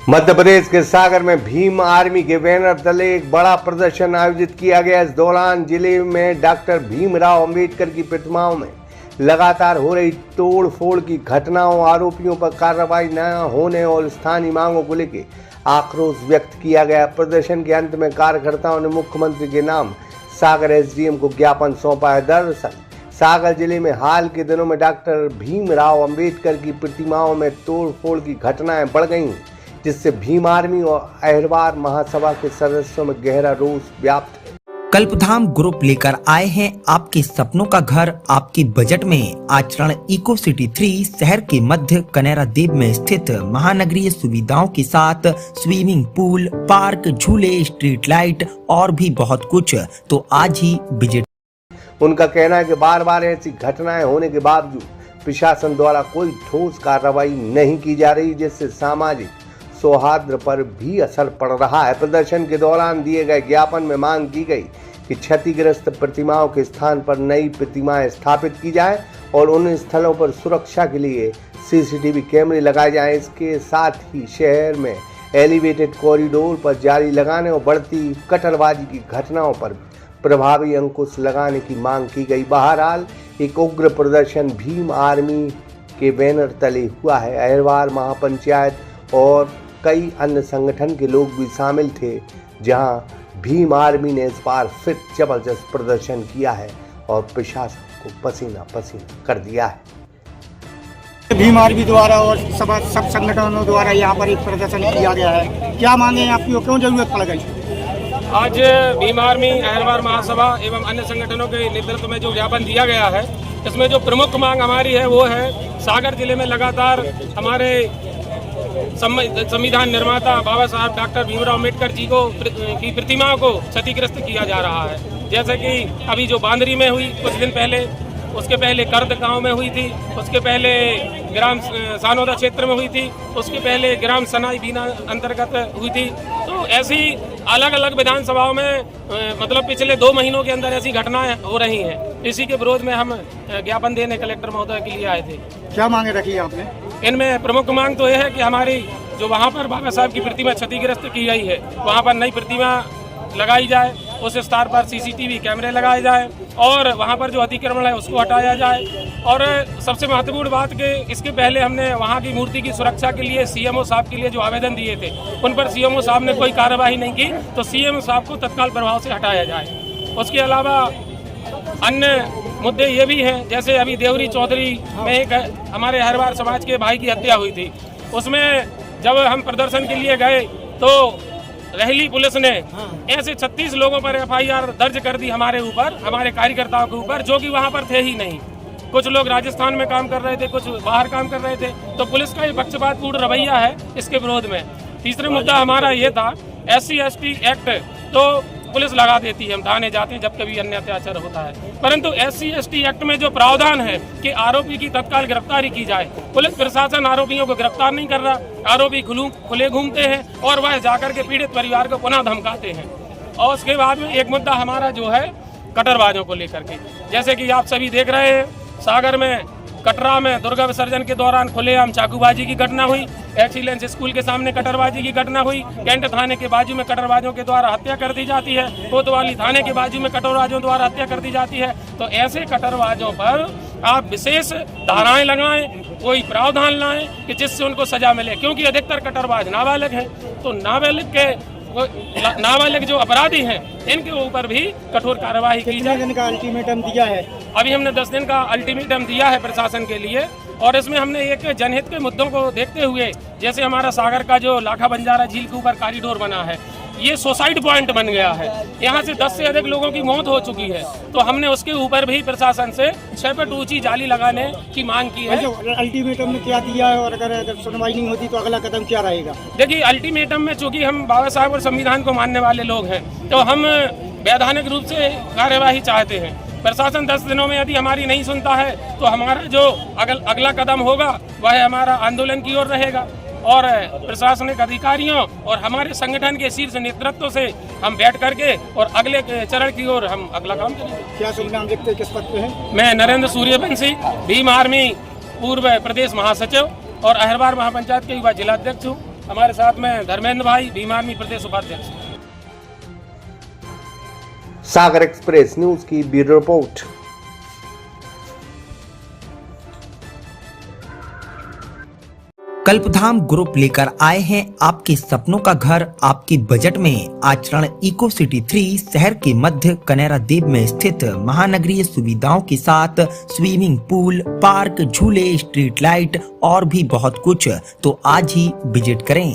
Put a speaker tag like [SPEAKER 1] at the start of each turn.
[SPEAKER 1] मध्य प्रदेश के सागर में भीम आर्मी के बैनर तले एक बड़ा प्रदर्शन आयोजित किया गया। इस दौरान जिले में डॉक्टर भीमराव अंबेडकर की प्रतिमाओं में लगातार हो रही तोड़ फोड़ की घटनाओं, आरोपियों पर कार्रवाई न होने और स्थानीय मांगों को लेकर आक्रोश व्यक्त किया गया। प्रदर्शन के अंत में कार्यकर्ताओं ने मुख्यमंत्री के नाम सागर एसडीएम को ज्ञापन सौंपा है। दरअसल सागर जिले में हाल के दिनों में डॉक्टर भीमराव अंबेडकर की प्रतिमाओं में तोड़ फोड़ की घटनाएं बढ़ गई, जिससे भीम आर्मी और अहिरवार महासभा के सदस्यों में गहरा रोष व्याप्त है।
[SPEAKER 2] कल्पधाम ग्रुप लेकर आए हैं आपके सपनों का घर आपकी बजट में। आचरण इको सिटी 3 शहर के मध्य कनेरा देव में स्थित महानगरीय सुविधाओं के साथ स्विमिंग पूल, पार्क, झूले, स्ट्रीट लाइट और भी बहुत कुछ। तो आज ही विजिट।
[SPEAKER 1] उनका कहना है कि बार बार ऐसी घटनाएं होने के बावजूद प्रशासन द्वारा कोई ठोस कार्रवाई नहीं की जा रही, जिससे सामाजिक सौहार्द पर भी असर पड़ रहा है। प्रदर्शन के दौरान दिए गए ज्ञापन में मांग की गई कि क्षतिग्रस्त प्रतिमाओं के स्थान पर नई प्रतिमाएं स्थापित की जाए और उन स्थलों पर सुरक्षा के लिए सीसीटीवी कैमरे लगाए जाएं। इसके साथ ही शहर में एलिवेटेड कॉरिडोर पर जाली लगाने और बढ़ती कटरबाजी की घटनाओं पर प्रभावी अंकुश लगाने की मांग की गई। बहरहाल एक उग्र प्रदर्शन भीम आर्मी के बैनर तले हुआ है। अहिरवार महापंचायत और कई अन्य संगठन के लोग भी शामिल थे, जहां भीम आर्मी ने इस बार फिर जबरदस्त प्रदर्शन किया है और प्रशासन को पसीना पसीना कर दिया है।
[SPEAKER 3] भीम आर्मी द्वारा और सब संगठनों द्वारा यहाँ पर एक प्रदर्शन किया गया है। क्या मांगे आपकी, क्यों जरूरत पड़ गई?
[SPEAKER 4] आज भीम आर्मी अहिरवार महासभा एवं अन्य संगठनों के नेतृत्व में जो ज्ञापन दिया गया है, इसमें जो प्रमुख मांग हमारी है वो है सागर जिले में लगातार हमारे संविधान निर्माता बाबा साहब डॉक्टर भीमराव अम्बेडकर जी की प्रतिमाओं को क्षतिग्रस्त किया जा रहा है। जैसे कि अभी जो बांदरी में हुई कुछ दिन पहले, उसके पहले कर्द गांव में हुई थी, उसके पहले ग्राम सानोदा क्षेत्र में हुई थी, उसके पहले ग्राम सनाई बीना अंतर्गत हुई थी। तो ऐसी अलग अलग विधानसभाओं में मतलब पिछले 2 महीनों के अंदर ऐसी घटनाएं हो रही हैं। इसी के विरोध में हम ज्ञापन देने कलेक्टर महोदय के लिए आए थे।
[SPEAKER 3] क्या मांगे रखी आपने?
[SPEAKER 4] इनमें प्रमुख मांग तो यह है कि हमारी जो वहाँ पर बाबा साहब की प्रतिमा क्षतिग्रस्त की गई है, वहाँ पर नई प्रतिमा लगाई जाए, उस स्थान पर सीसीटीवी कैमरे लगाए जाए और वहाँ पर जो अतिक्रमण है उसको हटाया जाए। और सबसे महत्वपूर्ण बात कि इसके पहले हमने वहाँ की मूर्ति की सुरक्षा के लिए सीएमओ साहब के लिए जो आवेदन दिए थे, उन पर सीएमओ साहब ने कोई कार्यवाही नहीं की, तो सीएमओ साहब को तत्काल प्रभाव से हटाया जाए। उसके अलावा अन्य मुद्दे ये भी हैं, जैसे अभी देवरी चौधरी में एक हमारे अहिरवार समाज के भाई की हत्या हुई थी। उसमें जब हम प्रदर्शन के लिए गए तो रहली पुलिस ने ऐसे 36 लोगों पर एफआईआर दर्ज कर दी हमारे ऊपर, हमारे कार्यकर्ताओं के ऊपर, जो कि वहां पर थे ही नहीं। कुछ लोग राजस्थान में काम कर रहे थे, कुछ बाहर काम कर रहे थे। तो पुलिस का ये पक्षपातपूर्ण रवैया है, इसके विरोध में। तीसरा मुद्दा हमारा ये था, SC/ST एक्ट तो पुलिस लगा देती है, हम थाने जाते हैं जब कभी अन्य अत्याचार होता है, परंतु SC/ST एक्ट में जो प्रावधान है कि आरोपी की तत्काल गिरफ्तारी की जाए, पुलिस प्रशासन आरोपियों को गिरफ्तार नहीं कर रहा। आरोपी खुले घूमते हैं और वह जाकर के पीड़ित परिवार को पुनः धमकाते हैं। और उसके बाद में एक मुद्दा हमारा जो है कटरबाजों को लेकर के, जैसे कि आप सभी देख रहे हैं, सागर में कटरा में दुर्गा विसर्जन के दौरान खुलेआम चाकूबाजी की घटना हुई, एक्सीलेंस स्कूल के सामने कटरबाजी की घटना हुई, कैंट थाने के बाजू में कटरबाजों के द्वारा हत्या कर दी जाती है, कोतवाली थाने के बाजू में कटरबाजों द्वारा हत्या कर दी जाती है। तो ऐसे कटरबाजों पर आप विशेष धाराएं लगाएं, कोई प्रावधान लाएं कि जिससे उनको सजा मिले, क्योंकि अधिकतर कटरबाज नाबालिग हैं। तो नाबालिग जो अपराधी हैं, इनके ऊपर भी कठोर कार्रवाई की जाए।
[SPEAKER 3] कितने दिन का अल्टीमेटम दिया है?
[SPEAKER 4] अभी हमने 10 दिन का अल्टीमेटम दिया है प्रशासन के लिए, और इसमें हमने एक जनहित के मुद्दों को देखते हुए, जैसे हमारा सागर का जो लाखा बंजारा झील के ऊपर कॉरिडोर बना है, ये सुसाइड पॉइंट बन गया है, यहाँ से 10 से अधिक लोगों की मौत हो चुकी है। तो हमने उसके ऊपर भी प्रशासन से 6 फुट ऊंची जाली लगाने की मांग की है।
[SPEAKER 3] अल्टीमेटम में क्या दिया है, और अगर सुनवाई नहीं होती तो अगला कदम क्या रहेगा?
[SPEAKER 4] देखिए, अल्टीमेटम में चूंकि हम बाबा साहब और संविधान को मानने वाले लोग हैं, तो हम वैधानिक रूप से कार्यवाही चाहते हैं। प्रशासन 10 दिनों में यदि हमारी नहीं सुनता है तो हमारा जो अगला कदम होगा वह हमारा आंदोलन की ओर रहेगा। और प्रशासनिक अधिकारियों और हमारे संगठन के शीर्ष नेतृत्व से हम बैठ करके और अगले चरण की ओर हम अगला काम करेंगे।
[SPEAKER 3] क्या शुभ नाम देखते, किस पद पे हैं?
[SPEAKER 4] मैं नरेंद्र सूर्यवंशी, भीम आर्मी पूर्व प्रदेश महासचिव और अहिरवार महापंचायत के युवा जिलाध्यक्ष हूँ। हमारे साथ में धर्मेंद्र भाई, भीम आर्मी प्रदेश उपाध्यक्ष।
[SPEAKER 1] सागर एक्सप्रेस न्यूज की ब्यूरो रिपोर्ट।
[SPEAKER 2] कल्पधाम ग्रुप लेकर आए हैं आपके सपनों का घर आपकी बजट में। आचरण इको सिटी 3 शहर के मध्य कनेरा देव में स्थित महानगरीय सुविधाओं के साथ स्विमिंग पूल, पार्क, झूले, स्ट्रीट लाइट और भी बहुत कुछ। तो आज ही विजिट करें।